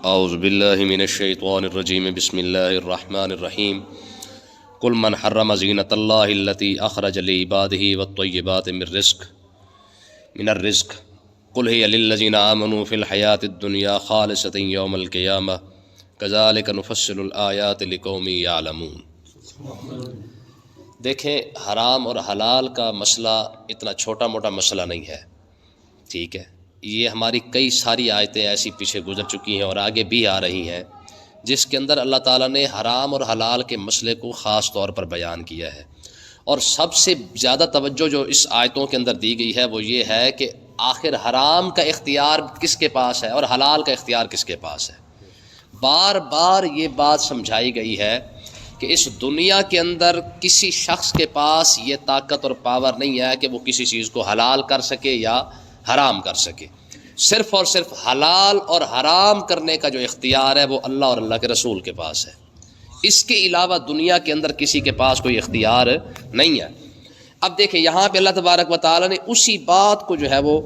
اعوذ باللہ من الشیطان الرجیم بسم اللہ الرحمن الرحیم قل من حرم زینۃ اللہ التی اخرج لعبادہ والطیبات من الرزق قل ہی للذین آمنوا فی الحیاۃ الدنیا خالصۃ یوم القیامہ کذالک نفصل الآیات لقوم یعلمون۔ دیکھیں، حرام اور حلال کا مسئلہ اتنا چھوٹا موٹا مسئلہ نہیں ہے، ٹھیک ہے۔ یہ ہماری کئی ساری آیتیں ایسی پیچھے گزر چکی ہیں اور آگے بھی آ رہی ہیں جس کے اندر اللہ تعالیٰ نے حرام اور حلال کے مسئلے کو خاص طور پر بیان کیا ہے، اور سب سے زیادہ توجہ جو اس آیتوں کے اندر دی گئی ہے وہ یہ ہے کہ آخر حرام کا اختیار کس کے پاس ہے اور حلال کا اختیار کس کے پاس ہے۔ بار بار یہ بات سمجھائی گئی ہے کہ اس دنیا کے اندر کسی شخص کے پاس یہ طاقت اور پاور نہیں ہے کہ وہ کسی چیز کو حلال کر سکے یا حرام کر سکے۔ صرف اور صرف حلال اور حرام کرنے کا جو اختیار ہے وہ اللہ اور اللہ کے رسول کے پاس ہے، اس کے علاوہ دنیا کے اندر کسی کے پاس کوئی اختیار نہیں ہے۔ اب دیکھیں، یہاں پہ اللہ تبارک و تعالیٰ نے اسی بات کو جو ہے وہ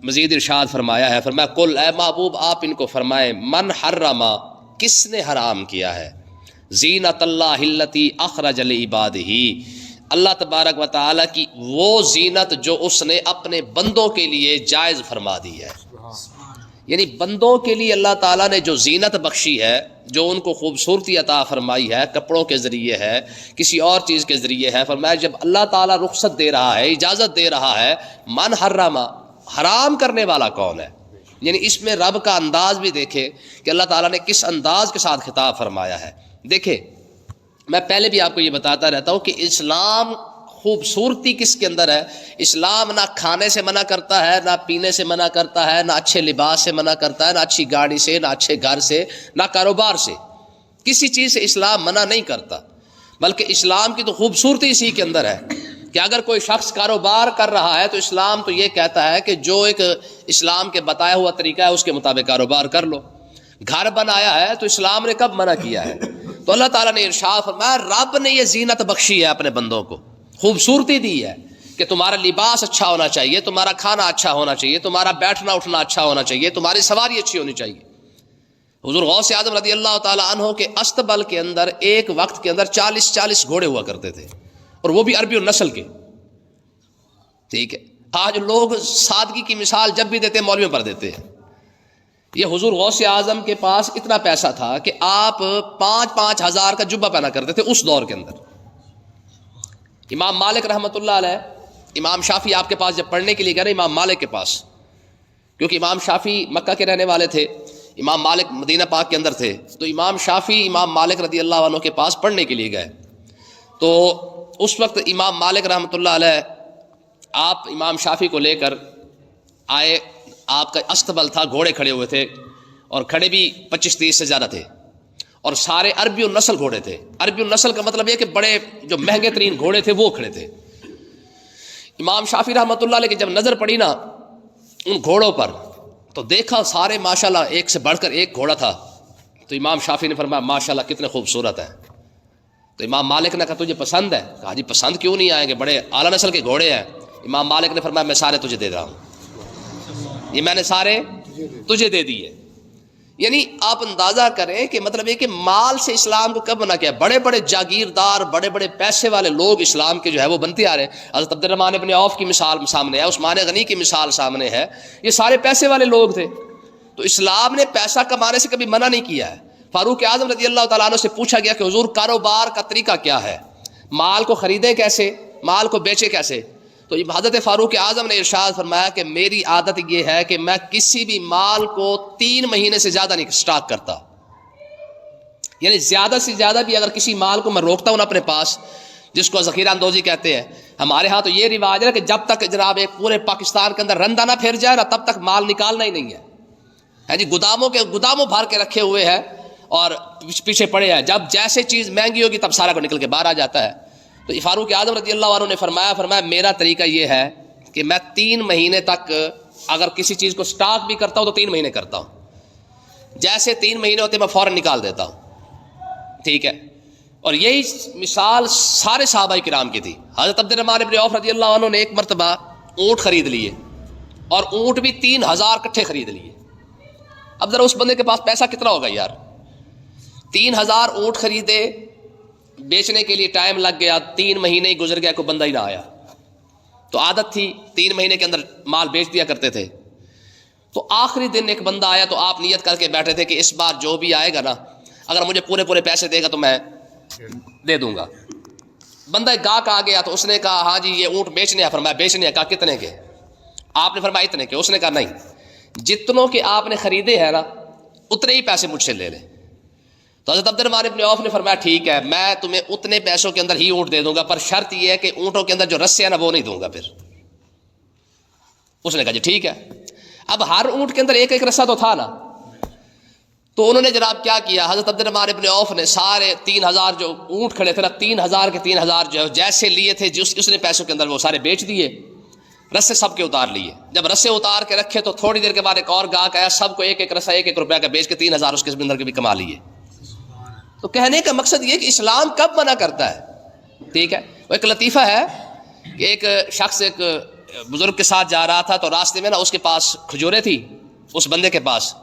مزید ارشاد فرمایا ہے، فرمایا قل، اے محبوب آپ ان کو فرمائیں، من حرما، کس نے حرام کیا ہے، زینت اللہ التی اخرج لعبادہ، اللہ تبارک و تعالیٰ کی وہ زینت جو اس نے اپنے بندوں کے لیے جائز فرما دی ہے۔ یعنی بندوں کے لیے اللہ تعالیٰ نے جو زینت بخشی ہے، جو ان کو خوبصورتی عطا فرمائی ہے، کپڑوں کے ذریعے ہے، کسی اور چیز کے ذریعے ہے، فرمایا جب اللہ تعالیٰ رخصت دے رہا ہے، اجازت دے رہا ہے، من حرما، حرام کرنے والا کون ہے؟ یعنی اس میں رب کا انداز بھی دیکھے کہ اللہ تعالیٰ نے کس انداز کے ساتھ خطاب فرمایا ہے۔ دیکھیں، میں پہلے بھی آپ کو یہ بتاتا رہتا ہوں کہ اسلام خوبصورتی کس کے اندر ہے۔ اسلام نہ کھانے سے منع کرتا ہے، نہ پینے سے منع کرتا ہے، نہ اچھے لباس سے منع کرتا ہے، نہ اچھی گاڑی سے، نہ اچھے گھر سے، نہ کاروبار سے، کسی چیز سے اسلام منع نہیں کرتا، بلکہ اسلام کی تو خوبصورتی اسی کے اندر ہے کہ اگر کوئی شخص کاروبار کر رہا ہے تو اسلام تو یہ کہتا ہے کہ جو ایک اسلام کے بتایا ہوا طریقہ ہے اس کے مطابق کاروبار کر لو۔ گھر بنایا ہے تو اسلام نے کب منع کیا ہے؟ تو اللہ تعالیٰ نے ارشاد فرمایا، رب نے یہ زینت بخشی ہے اپنے بندوں کو، خوبصورتی دی ہے کہ تمہارا لباس اچھا ہونا چاہیے، تمہارا کھانا اچھا ہونا چاہیے، تمہارا بیٹھنا اٹھنا اچھا ہونا چاہیے، تمہاری سواری اچھی ہونی چاہیے۔ حضور غوث اعظم رضی اللہ تعالیٰ عنہ کے استبل کے اندر ایک وقت کے اندر 40 گھوڑے ہوا کرتے تھے، اور وہ بھی عربی النسل کے، ٹھیک ہے۔ آج لوگ سادگی کی مثال جب بھی دیتے ہیں مولویوں پر دیتے ہیں۔ یہ حضور غوث اعظم کے پاس اتنا پیسہ تھا کہ آپ 5,000 ہزار کا جبہ پہنا کرتے تھے اس دور کے اندر۔ امام مالک رحمۃ اللہ علیہ، امام شافعی آپ کے پاس جب پڑھنے کے لیے گئے، امام مالک کے پاس، کیونکہ امام شافعی مکہ کے رہنے والے تھے، امام مالک مدینہ پاک کے اندر تھے، تو امام شافعی امام مالک رضی اللہ عنہ کے پاس پڑھنے کے لیے گئے۔ تو اس وقت امام مالک رحمۃ اللہ علیہ آپ امام شافعی کو لے کر آئے، آپ کا استبل تھا، گھوڑے کھڑے ہوئے تھے، اور کھڑے بھی 25-30 سے زیادہ تھے، اور سارے عربی النسل گھوڑے تھے۔ عربی النسل کا مطلب یہ کہ بڑے جو مہنگے ترین گھوڑے تھے وہ کھڑے تھے۔ امام شافعی رحمۃ اللہ علیہ کی جب نظر پڑی نا ان گھوڑوں پر، تو دیکھا سارے ماشاءاللہ ایک سے بڑھ کر ایک گھوڑا تھا، تو امام شافعی نے فرمایا ماشاءاللہ کتنے خوبصورت ہیں۔ تو امام مالک نے کہا تجھے پسند ہے؟ کہا جی پسند کیوں نہیں آئیں گے، بڑے اعلیٰ نسل کے گھوڑے ہیں۔ امام مالک نے فرمایا میں سارے تجھے دے رہا ہوں، یہ میں نے سارے تجھے دے دیے۔ یعنی آپ اندازہ کریں کہ مطلب یہ کہ مال سے اسلام کو کب منع کیا؟ بڑے بڑے جاگیردار، بڑے بڑے پیسے والے لوگ اسلام کے جو ہے وہ بنتے آ رہے ہیں۔ حضرت عبد الرحمن ابن عوف کی مثال سامنے ہے، عثمان غنی کی مثال سامنے ہے، یہ سارے پیسے والے لوگ تھے۔ تو اسلام نے پیسہ کمانے سے کبھی منع نہیں کیا ہے۔ فاروق اعظم رضی اللہ تعالیٰ عنہ سے پوچھا گیا کہ حضور کاروبار کا طریقہ کیا ہے، مال کو خریدیں کیسے، مال کو بیچے کیسے؟ تو حضرت فاروق اعظم نے ارشاد فرمایا کہ میری عادت یہ ہے کہ میں کسی بھی مال کو 3 مہینے سے زیادہ نہیں سٹاک کرتا، یعنی زیادہ سے زیادہ بھی اگر کسی مال کو میں روکتا ہوں اپنے پاس، جس کو ذخیرہ اندوزی کہتے ہیں، ہمارے ہاں تو یہ رواج ہے کہ جب تک جناب ایک پورے پاکستان کے اندر رندہ نہ پھر جائے نا تب تک مال نکالنا ہی نہیں ہے جی، گوداموں بھر کے رکھے ہوئے ہیں اور پیچھے پڑے ہیں، جب جیسے چیز مہنگی ہوگی تب سارا کو نکل کے باہر آ جاتا ہے۔ تو فاروق اعظم رضی اللہ عنہ نے فرمایا میرا طریقہ یہ ہے کہ میں 3 مہینے تک اگر کسی چیز کو سٹاک بھی کرتا ہوں تو 3 مہینے کرتا ہوں، جیسے 3 مہینے ہوتے میں فوراً نکال دیتا ہوں، ٹھیک ہے۔ اور یہی مثال سارے صحابہ کرام کی تھی۔ حضرت عبد الرحمن ابن عوف رضی اللہ عنہ نے ایک مرتبہ اونٹ خرید لیے، اور اونٹ بھی 3,000 کٹھے خرید لیے، اب ذرا اس بندے کے پاس پیسہ کتنا ہوگا یار؟ 3000 اونٹ خریدے، بیچنے کے لیے ٹائم لگ گیا، 3 مہینے ہی گزر گیا، کوئی بندہ ہی نہ آیا. تو عادت تھی 3 مہینے کے اندر مال بیچ دیا کرتے تھے. تو آخری دن ایک بندہ آیا تو آپ نیت کر کے بیٹھے تھے کہ اس بار جو بھی آئے گا نا، اگر مجھے پورے پیسے دے گا تو میں دے دوں گا. بندہ ایک گاہک آ گیا تو اس نے کہا ہاں جی یہ اونٹ بیچنے ہیں. فرمایا بیچنے ہیں. کہا کتنے کے؟ آپ نے فرمایا اتنے کے. اس نے کہا نہیں، جتنوں کے آپ نے خریدے ہیں نا اتنے ہی پیسے مجھ سے لے لیں. تو حضرت عبد الرحمن بن عوف نے فرمایا ٹھیک ہے، میں تمہیں اتنے پیسوں کے اندر ہی اونٹ دے دوں گا، پر شرط یہ ہے کہ اونٹوں کے اندر جو رسے ہیں نا وہ نہیں دوں گا. پھر اس نے کہا جی ٹھیک ہے. اب ہر اونٹ کے اندر ایک رسہ تو تھا نا. تو انہوں نے جناب کیا کیا، حضرت عبد الرحمن بن عوف نے سارے 3000 جو اونٹ کھڑے تھے نا، 3000 کے 3000 جو جیسے لیے تھے اس نے پیسوں کے اندر وہ سارے بیچ دیے، رسے سب کے اتار لیے. جب رسے اتار کے رکھے تو تھوڑی دیر کے بعد ایک اور گاہک آیا، سب کو ایک رسہ 1 روپیہ کا بیچ کے 3000 اس کے اندر کے بھی کما لیے. تو کہنے کا مقصد یہ کہ اسلام کب منع کرتا ہے؟ ٹھیک ہے. وہ ایک لطیفہ ہے کہ ایک شخص ایک بزرگ کے ساتھ جا رہا تھا، تو راستے میں نا اس کے پاس کھجوریں تھی اس بندے کے پاس،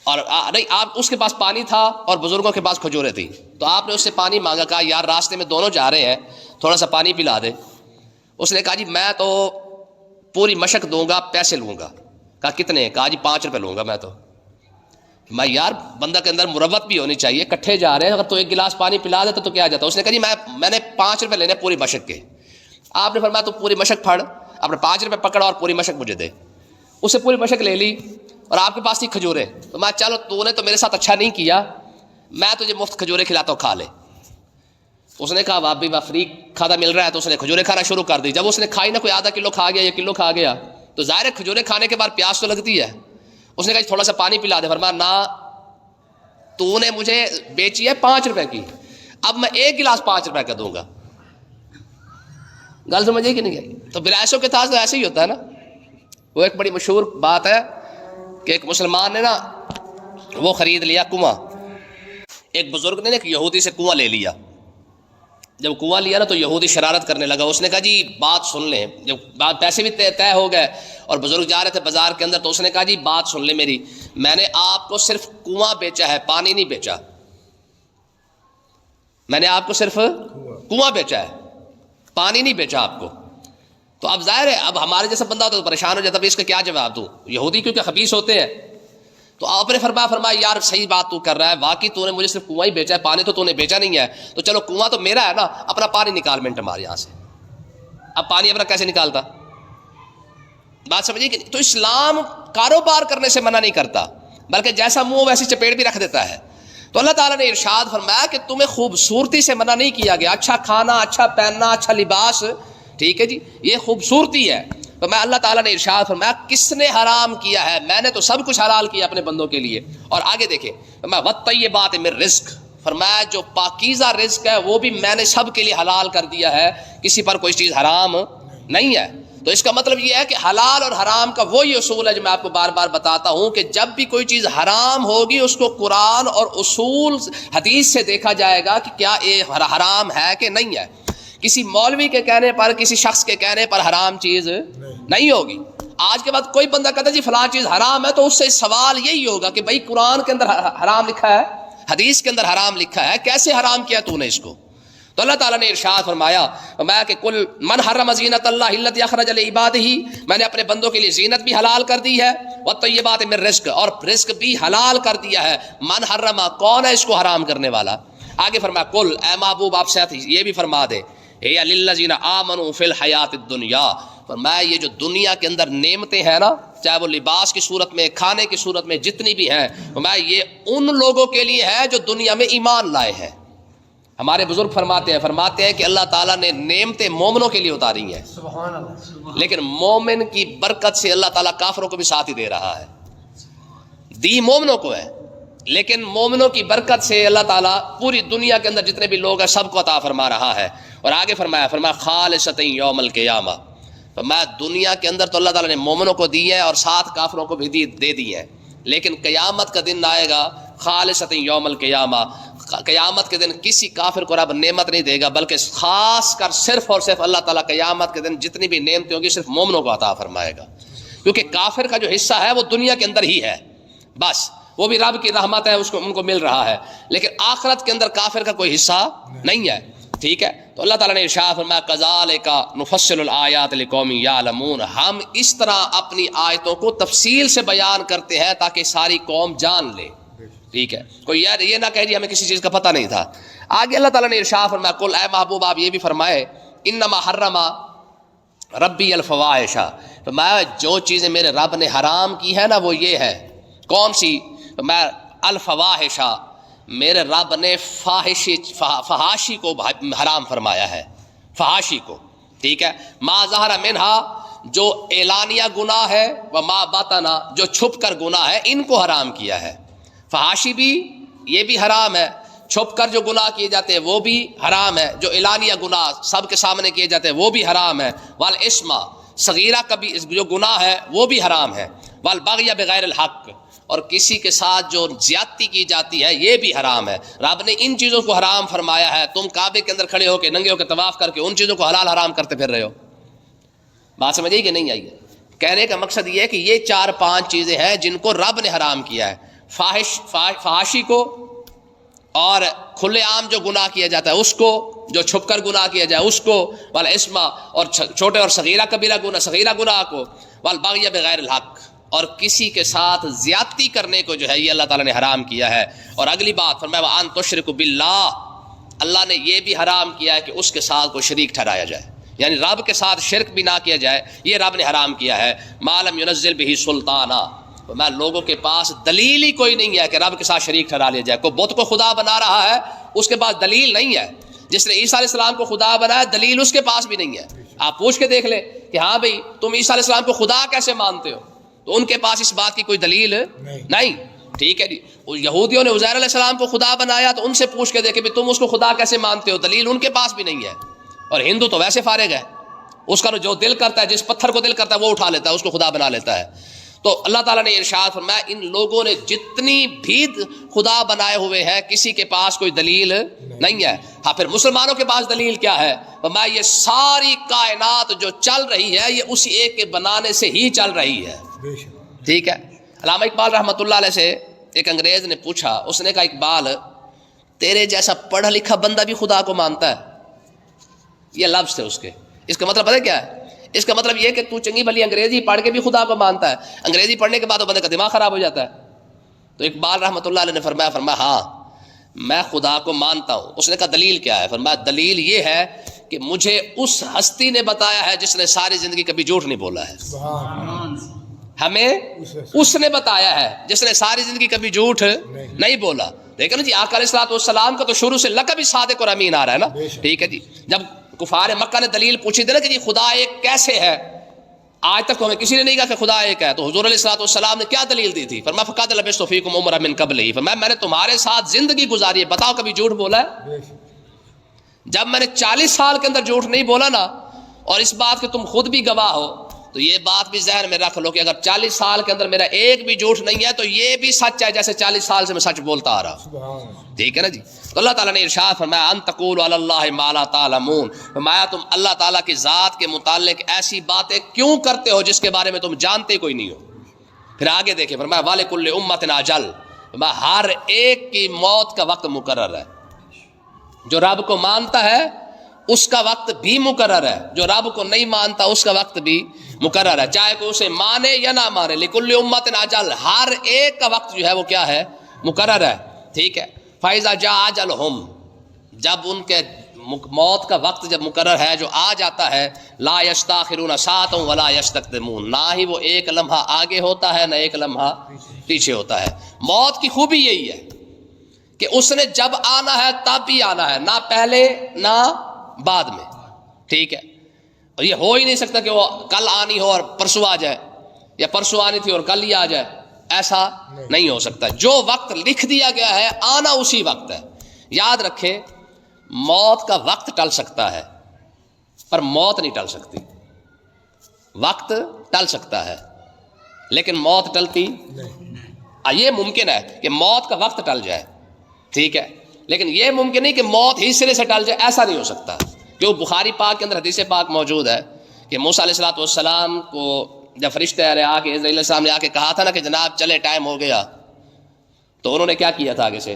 اور نہیں آپ اس کے پاس پانی تھا اور بزرگوں کے پاس کھجوریں تھی. تو آپ نے اس سے پانی مانگا، کہا یار راستے میں دونوں جا رہے ہیں، تھوڑا سا پانی پلا دے. اس نے کہا جی میں تو پوری مشق دوں گا، پیسے لوں گا. کہا کتنے؟ کہا جی 5 روپے لوں گا میں. تو میں یار بندہ کے اندر مروت بھی ہونی چاہیے، کٹھے جا رہے ہیں، اگر تو ایک گلاس پانی پلا دیتا تو کیا جاتا. اس نے کہا جی میں نے 5 روپے لینے پوری مشق کے. آپ نے فرمایا تو پوری مشق پھڑ، اپنے 5 روپے پکڑا اور پوری مشق مجھے دے. اسے پوری مشق لے لی اور آپ کے پاس تھی کھجوریں. تو میں چلو تو نے تو میرے ساتھ اچھا نہیں کیا، میں تجھے مفت کھجوریں کھلاتا ہوں، کھا لے. اس نے کہا واہ بھی واہ، فری کھانا مل رہا ہے. تو اس نے کھجوریں کھانا شروع کر دی. جب اس نے کھائی نا، کوئی آدھا کلو کھا گیا یا کلو کھا گیا، تو ظاہر ہے کھجوریں کھانے کے بعد پیاس تو لگتی ہے. اس نے کہا تھوڑا سا پانی پلا دے. فرمایا نہ، تو نے مجھے بیچی ہے 5 روپے کی، اب میں 1 گلاس 5 روپے کا دوں گا. گل سمجھے کہ نہیں گئی؟ تو بلائشوں کے ساتھ تو ایسے ہی ہوتا ہے نا. وہ ایک بڑی مشہور بات ہے کہ ایک مسلمان نے نا وہ خرید لیا کنواں. ایک بزرگ نے ایک یہودی سے کنواں لے لیا. جب کنواں لیا نا تو یہودی شرارت کرنے لگا. اس نے کہا جی بات سن لیں. جب بات پیسے بھی طے ہو گئے اور بزرگ جا رہے تھے بازار کے اندر، تو اس نے کہا جی بات سن لیں میری، میں نے آپ کو صرف کنواں بیچا ہے، پانی نہیں بیچا. میں نے آپ کو صرف کنواں بیچا ہے، پانی نہیں بیچا آپ کو. تو اب ظاہر ہے اب ہمارے جیسا بندہ ہوتا تو پریشان ہو جاتا، اس کا کیا جواب دوں؟ یہودی کیونکہ خبیث ہوتے ہیں. تو آپ نے فرمایا یار صحیح بات تو کر رہا ہے، واقعی تو نے مجھے صرف کنواں ہی بیچا ہے، پانی تو نے بیچا نہیں ہے. تو چلو کنواں تو میرا ہے نا، اپنا پانی نکال منٹ مار یہاں سے. اب پانی اپنا کیسے نکالتا؟ بات سمجھیے کہ تو اسلام کاروبار کرنے سے منع نہیں کرتا، بلکہ جیسا منہ ویسی چپیٹ بھی رکھ دیتا ہے. تو اللہ تعالیٰ نے ارشاد فرمایا کہ تمہیں خوبصورتی سے منع نہیں کیا گیا، اچھا کھانا، اچھا پہننا، اچھا لباس، ٹھیک ہے جی، یہ خوبصورتی ہے. تو میں اللہ تعالیٰ نے ارشاد فرمایا کس نے حرام کیا ہے؟ میں نے تو سب کچھ حلال کیا اپنے بندوں کے لیے. اور آگے دیکھیں میں وَالطَّيِّبَاتِ مِن رِزْقٍ، فرمایا جو پاکیزہ رزق ہے وہ بھی میں نے سب کے لیے حلال کر دیا ہے، کسی پر کوئی چیز حرام نہیں ہے. تو اس کا مطلب یہ ہے کہ حلال اور حرام کا وہی اصول ہے جو میں آپ کو بار بار بتاتا ہوں کہ جب بھی کوئی چیز حرام ہوگی اس کو قرآن اور اصول حدیث سے دیکھا جائے گا کہ کیا یہ حرام ہے کہ نہیں ہے. کسی مولوی کے کہنے پر، کسی شخص کے کہنے پر حرام چیز نہیں ہوگی. آج کے بعد کوئی بندہ کہتا ہے جی فلاں چیز حرام ہے، تو اس سے سوال یہی ہوگا کہ بھائی قرآن کے اندر حرام لکھا ہے، حدیث کے اندر حرام لکھا ہے، کیسے حرام کیا تو نے اس کو؟ تو اللہ تعالیٰ نے ارشاد فرمایا کہ کل من حرم زینت اللہ التی اخرج لعبادہ، میں نے اپنے بندوں کے لیے زینت بھی حلال کر دی ہے، والطیبات من رزق، اور رزق بھی حلال کر دیا ہے. من حرم، کون ہے اس کو حرام کرنے والا؟ آگے فرمایا کل، اے محبوب آپ سے یہ بھی فرما دے، ہے للذین آمنوا فی الحیات الدنیا، فرمایا یہ جو دنیا کے اندر نعمتیں ہیں نا، چاہے وہ لباس کی صورت میں، کھانے کی صورت میں، جتنی بھی ہیں، فرمایا یہ ان لوگوں کے لیے ہے جو دنیا میں ایمان لائے ہیں. ہمارے بزرگ فرماتے ہیں کہ اللہ تعالیٰ نے نعمتیں مومنوں کے لیے اتاری ہیں، سبحان اللہ، لیکن مومن کی برکت سے اللہ تعالیٰ کافروں کو بھی ساتھ ہی دے رہا ہے. دی مومنوں کو ہے، لیکن مومنوں کی برکت سے اللہ تعالیٰ پوری دنیا کے اندر جتنے بھی لوگ ہیں سب کو عطا فرما رہا ہے. اور آگے فرمایا خالصۃ یوم القیامہ، فرمایا دنیا کے اندر تو اللہ تعالیٰ نے مومنوں کو دی ہے اور ساتھ کافروں کو بھی دے دی ہے، لیکن قیامت کا دن آئے گا خالصۃ یوم القیامہ، قیامت کے دن کسی کافر کو رب نعمت نہیں دے گا، بلکہ خاص کر صرف اور صرف اللہ تعالیٰ قیامت کے دن جتنی بھی نعمتیں ہوں گی صرف مومنوں کو عطا فرمائے گا، کیونکہ کافر کا جو حصہ ہے وہ دنیا کے اندر ہی ہے. بس وہ بھی رب کی رحمت ہے، اس کو ان کو مل رہا ہے، لیکن آخرت کے اندر کافر کا کوئی حصہ نہیں ہے، ٹھیک ہے۔ تو اللہ تعالیٰ نے ارشاد فرمایا کذالک نفصل الآیات لقوم یعلمون، ہم اس طرح اپنی آیتوں کو تفصیل سے بیان کرتے ہیں تاکہ ساری قوم جان لے، ٹھیک ہے۔ کوئی یار یہ نہ کہے جی ہمیں کسی چیز کا پتہ نہیں تھا۔ آگے اللہ تعالیٰ نے ارشاد فرمایا قل، اے محبوب آپ یہ بھی فرمائے انما حرم ربی الفواحش، فرمایا جو چیزیں میرے رب نے حرام کی ہے نا وہ یہ ہے، کون سی؟ فرمایا الفواحش، میرے رب نے فحاشی کو حرام فرمایا ہے، فحاشی کو، ٹھیک ہے۔ ما ظہر منہا، جو اعلانیہ گناہ ہے، و ما بطنا، جو چھپ کر گناہ ہے، ان کو حرام کیا ہے۔ فحاشی بھی یہ بھی حرام ہے، چھپ کر جو گناہ کیے جاتے ہیں وہ بھی حرام ہے، جو اعلانیہ گناہ سب کے سامنے کیے جاتے ہیں وہ بھی حرام ہے۔ والاسم، صغیرہ کبھی جو گناہ ہے وہ بھی حرام ہے۔ والبغی بغیر الحق، اور کسی کے ساتھ جو زیادتی کی جاتی ہے یہ بھی حرام ہے۔ رب نے ان چیزوں کو حرام فرمایا ہے، تم کعبے کے اندر کھڑے ہو کے ننگے ہو کے طواف کر کے ان چیزوں کو حلال حرام کرتے پھر رہے ہو۔ بات سمجھ آئی کہ نہیں آئی؟ کہنے کا مقصد یہ ہے کہ یہ 4-5 چیزیں ہیں جن کو رب نے حرام کیا ہے، فحاشی کو، اور کھلے عام جو گناہ کیا جاتا ہے اس کو، جو چھپ کر گناہ کیا جائے اس کو، والاسم، اور چھوٹے اور صغیرہ کبیرہ گناہ، صغیرہ گناہ کو، والبغی بغیر الحق، اور کسی کے ساتھ زیادتی کرنے کو جو ہے یہ اللہ تعالیٰ نے حرام کیا ہے۔ اور اگلی بات فرمایا وَأَن تُشْرِكُوا بِاللَّهِ، اللہ نے یہ بھی حرام کیا ہے کہ اس کے ساتھ کوئی شریک ٹھہرایا جائے، یعنی رب کے ساتھ شرک بھی نہ کیا جائے، یہ رب نے حرام کیا ہے۔ مَا لَمْ يُنَزِّلْ بِهِ سُلْطَانًا، میں لوگوں کے پاس دلیل ہی کوئی نہیں ہے کہ رب کے ساتھ شریک ٹھہرا لیا جائے۔ کوئی بت کو خدا بنا رہا ہے اس کے پاس دلیل نہیں ہے، جس نے عیسیٰ علیہ السلام کو خدا بنایا دلیل اس کے پاس بھی نہیں ہے۔ آپ پوچھ کے دیکھ لیں کہ ہاں بھئی تم عیسیٰ علیہ السلام کو خدا کیسے مانتے ہو، تو ان کے پاس اس بات کی کوئی دلیل نہیں، ٹھیک ہے جی۔ یہودیوں نے عزیر علیہ السلام کو خدا بنایا تو ان سے پوچھ کے دیکھے بھی تم اس کو خدا کیسے مانتے ہو، دلیل ان کے پاس بھی نہیں ہے۔ اور ہندو تو ویسے فارغ ہے، اس کا جو دل کرتا ہے، جس پتھر کو دل کرتا ہے وہ اٹھا لیتا ہے، اس کو خدا بنا لیتا ہے۔ تو اللہ تعالیٰ نے ارشاد فرمایا ان لوگوں نے جتنی بھی خدا بنائے ہوئے ہیں کسی کے پاس کوئی دلیل نہیں ہے۔ ہاں پھر مسلمانوں کے پاس دلیل کیا ہے؟ فرمایا یہ ساری کائنات جو چل رہی ہے یہ اسی ایک کے بنانے سے ہی چل رہی ہے، ٹھیک ہے۔ علامہ اقبال رحمۃ اللہ علیہ سے ایک انگریز نے پوچھا، اس نے کہا اقبال تیرے جیسا پڑھا لکھا بندہ بھی خدا کو مانتا ہے؟ یہ لفظ تھے اس کے، اس کا مطلب پتہ کیا ہے؟ اس کا مطلب یہ کہ تو چنگی بھلی انگریزی پڑھ کے بھی خدا کو مانتا ہے، انگریزی پڑھنے کے بعد وہ بندے کا دماغ خراب ہو جاتا ہے۔ تو اقبال رحمۃ اللہ علیہ نے فرمایا ہاں میں خدا کو مانتا ہوں۔ اس نے کہا دلیل کیا ہے؟ فرمایا دلیل یہ ہے کہ مجھے اس ہستی نے بتایا ہے جس نے ساری زندگی کبھی جھوٹ نہیں بولا ہے، ہمیں اس نے بتایا ہے جس نے ساری زندگی کبھی جھوٹ نہیں بولا۔ دیکھیں نا جی، آقا علیہ الصلوۃ والسلام کا تو شروع سے لقب ہی صادق اور امین آ رہا ہے نا، ٹھیک ہے جی۔ جب کفار مکہ نے دلیل پوچھی تھی نا کہ جی خدا ایک کیسے ہے، آج تک تو ہمیں کسی نے نہیں کہا کہ خدا ایک ہے، تو حضور علیہ الصلوۃ والسلام نے کیا دلیل دی تھی؟ فرمایا فقد لبثت فیکم عمرا من قبلہ، فرمایا میں نے تمہارے ساتھ زندگی گزاری ہے، بتاؤ کبھی جھوٹ بولا ہے؟ جب میں نے 40 سال کے اندر جھوٹ نہیں بولا نا، اور اس بات کے تم خود بھی گواہ ہو، تو یہ بات بھی ذہن میں رکھ لو کہ اگر 40 سال کے اندر میرا ایک بھی جھوٹ نہیں ہے تو یہ بھی سچ ہے جیسے 40 سال سے میں سچ بولتا آ رہا ہوں، ٹھیک ہے نا جی۔ تو اللہ تعالیٰ نے ارشاد فرمایا ان تقولوا علی اللہ ما لا تعلمون، فرمایا تم اللہ تعالیٰ کی ذات کے متعلق ایسی باتیں کیوں کرتے ہو جس کے بارے میں تم جانتے کوئی نہیں ہو۔ پھر آگے دیکھیں فرمایا وَلِكُلِّ أُمَّةٍ أَجَلٌ، فرمایا ہر ایک کی موت کا وقت مقرر ہے، جو رب کو مانتا ہے اس کا وقت بھی مقرر ہے، جو رب کو نہیں مانتا اس کا وقت بھی مقرر ہے، چاہے کوئی اسے مانے یا نہ مانے۔ لِكُلِّ أُمَّةٍ أَجَلٌ، ہر ایک کا وقت جو ہے وہ کیا ہے؟ مقرر ہے، ٹھیک ہے۔ فَإِذَا جَاءَ أَجَلُهُمْ، جب ان کے موت کا وقت جب مقرر ہے، جو آ جاتا ہے، لا يستاخرون ساعة ولا يستقدمون، نہ ہی وہ ایک لمحہ آگے ہوتا ہے نہ ایک لمحہ پیچھے ہوتا ہے۔ موت کی خوبی یہی ہے کہ اس نے جب آنا ہے تب ہی آنا ہے، نہ پہلے نہ بعد میں، ٹھیک ہے۔ اور یہ ہو ہی نہیں سکتا کہ وہ کل آنی ہو اور پرسوں آ جائے، یا پرسوں آنی تھی اور کل ہی آ جائے، ایسا نہیں ہو سکتا۔ جو وقت لکھ دیا گیا ہے آنا اسی وقت ہے۔ یاد رکھیں موت کا وقت ٹل سکتا ہے پر موت نہیں ٹل سکتی، وقت ٹل سکتا ہے لیکن موت ٹلتی نہیں۔ یہ ممکن ہے کہ موت کا وقت ٹل جائے، ٹھیک ہے، لیکن یہ ممکن نہیں کہ موت ہی سرے سے ٹل جائے، ایسا نہیں ہو سکتا۔ کیوں؟ بخاری پاک کے اندر حدیث پاک موجود ہے کہ موسیٰ علیہ الصلوۃ والسلام کو جب فرشتے آ کے اسرائیل علیہ السلام نے آ کے کہا تھا نا کہ جناب چلے ٹائم ہو گیا، تو انہوں نے کیا کیا تھا؟ آگے سے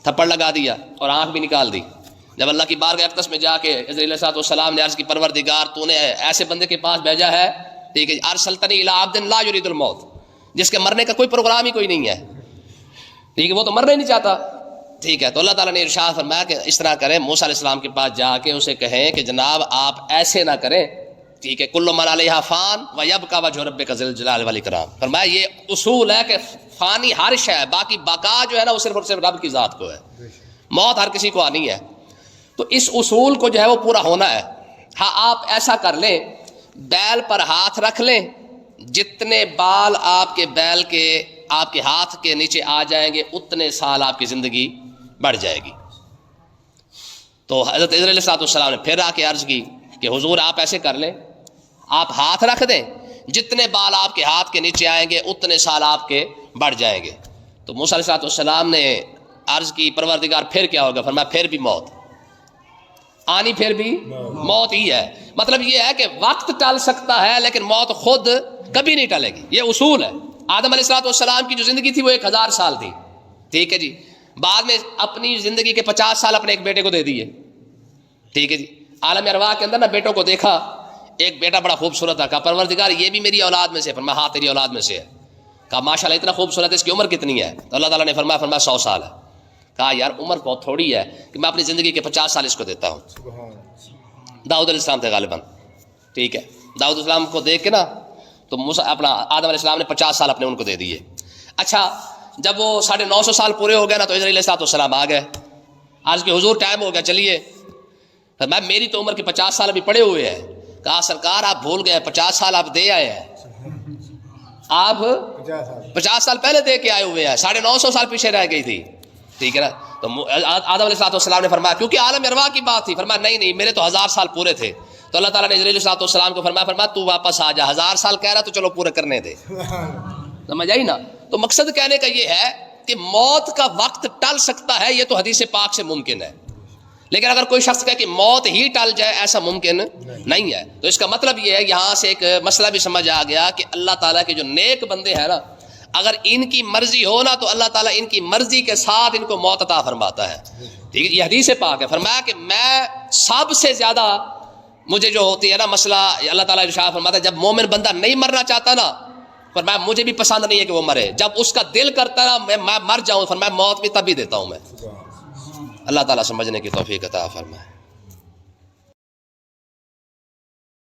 تھپڑ لگا دیا اور آنکھ بھی نکال دی. جب اللہ کی بارگاہ اقدس میں جا کے حضرت علیہ السلام نے عرض کی پروردگار تو نے ایسے بندے کے پاس بھیجا ہے، ٹھیک ہے، ارسلتنی الی عبد لا یرید الموت، جس کے مرنے کا کوئی پروگرام ہی کوئی نہیں ہے، ٹھیک ہے، وہ تو مرنا ہی نہیں چاہتا، ٹھیک ہے. تو اللہ تعالیٰ نے ارشاد فرمایا کہ اس طرح کریں، موسیٰ علیہ السلام کے پاس جا کے اسے کہیں کہ جناب آپ ایسے نہ کریں، ٹھیک ہے، کل من علیہا فان ویبقی وجہ ربک ذی الجلال والاکرام. فرمایا یہ اصول ہے کہ فانی ہر شے ہے، باقی بقا جو ہے نا وہ صرف اور صرف رب کی ذات کو ہے، موت ہر کسی کو آنی ہے. تو اس اصول کو جو ہے وہ پورا ہونا ہے. ہاں آپ ایسا کر لیں، بیل پر ہاتھ رکھ لیں، جتنے بال آپ کے بیل کے آپ کے ہاتھ کے نیچے آ جائیں گے اتنے سال آپ کی زندگی بڑھ جائے گی. تو حضرت علیہ السلام نے پھر آ کے عرض کی کہ حضور آپ ایسے کر لیں، آپ ہاتھ رکھ دیں، جتنے بال آپ کے ہاتھ کے نیچے آئیں گے اتنے سال آپ کے بڑھ جائیں گے. تو موسیٰ علیہ السلام نے عرض کی پروردگار پھر کیا ہوگا؟ فرمایا پھر بھی موت آنی، پھر بھی موت ہی ہے. مطلب یہ ہے کہ وقت ٹل سکتا ہے لیکن موت خود کبھی نہیں ٹلے گی. یہ اصول ہے. آدم علیہ السلام کی جو زندگی تھی وہ 1000 سال تھی، ٹھیک ہے جی. بعد میں اپنی زندگی کے 50 سال اپنے ایک بیٹے کو دے دیے، ٹھیک ہے جی. عالم ارواح کے اندر نا بیٹوں کو دیکھا، ایک بیٹا بڑا خوبصورت تھا، کہا پروردگار یہ بھی میری اولاد میں سے. فرمایا ہاں تیری اولاد میں سے ہے. کہا ماشاءاللہ اتنا خوبصورت ہے، اس کی عمر کتنی ہے؟ تو اللہ تعالیٰ نے فرمایا 100 سال ہے. کہا یار عمر بہت تھوڑی ہے کہ میں اپنی زندگی کے 50 سال اس کو دیتا ہوں. داؤد علیہ السلام تھے غالباً، ٹھیک ہے. داؤد علیہ السلام کو دیکھ کے نا تو اپنا آدم علیہ السلام نے 50 سال اپنے ان کو دے دیے. اچھا جب وہ 950 سال پورے ہو گئے نا تو حضرت علیہ السلام آ گئے. آج کے حضور ٹائم ہو گیا چلیے. میں میری تو عمر کے 50 سال ابھی پڑے ہوئے ہیں. کہا سرکار آپ بھول گئے، 50 سال آپ دے آئے ہیں، آپ 50 سال پہلے دے کے آئے ہوئے ہیں، 950 سال پیچھے رہ گئی تھی، ٹھیک ہے نا. تو آدم علیہ السلام نے فرمایا کیونکہ عالم ارواح کی بات تھی، فرمایا نہیں میرے تو 1000 سال پورے تھے. تو اللہ تعالیٰ نے حضرت علیہ السلام کو فرمایا تو واپس آ جا، 1000 سال کہہ رہا تو چلو پورے کرنے دے. سمجھ آئی نا. تو مقصد کہنے کا یہ ہے کہ موت کا وقت ٹل سکتا ہے، یہ تو حدیث پاک سے ممکن ہے. لیکن اگر کوئی شخص کہے کہ موت ہی ٹل جائے، ایسا ممکن نہیں ہے. تو اس کا مطلب یہ ہے، یہاں سے ایک مسئلہ بھی سمجھ آ گیا کہ اللہ تعالیٰ کے جو نیک بندے ہیں نا، اگر ان کی مرضی ہو نا تو اللہ تعالیٰ ان کی مرضی کے ساتھ ان کو موت عطا فرماتا ہے. ٹھیک ہے، یہ حدیث پاک ہے. فرمایا کہ میں سب سے زیادہ مجھے جو ہوتی ہے نا مسئلہ، اللہ تعالیٰ ارشاد فرماتا ہے جب مومن بندہ نہیں مرنا چاہتا نا، فرمایا مجھے بھی پسند نہیں ہے کہ وہ مرے. جب اس کا دل کرتا نا میں مر جاؤں، فرمایا موت بھی تب بھی دیتا ہوں میں. اللہ تعالیٰ سمجھنے کی توفیق عطا فرمائے.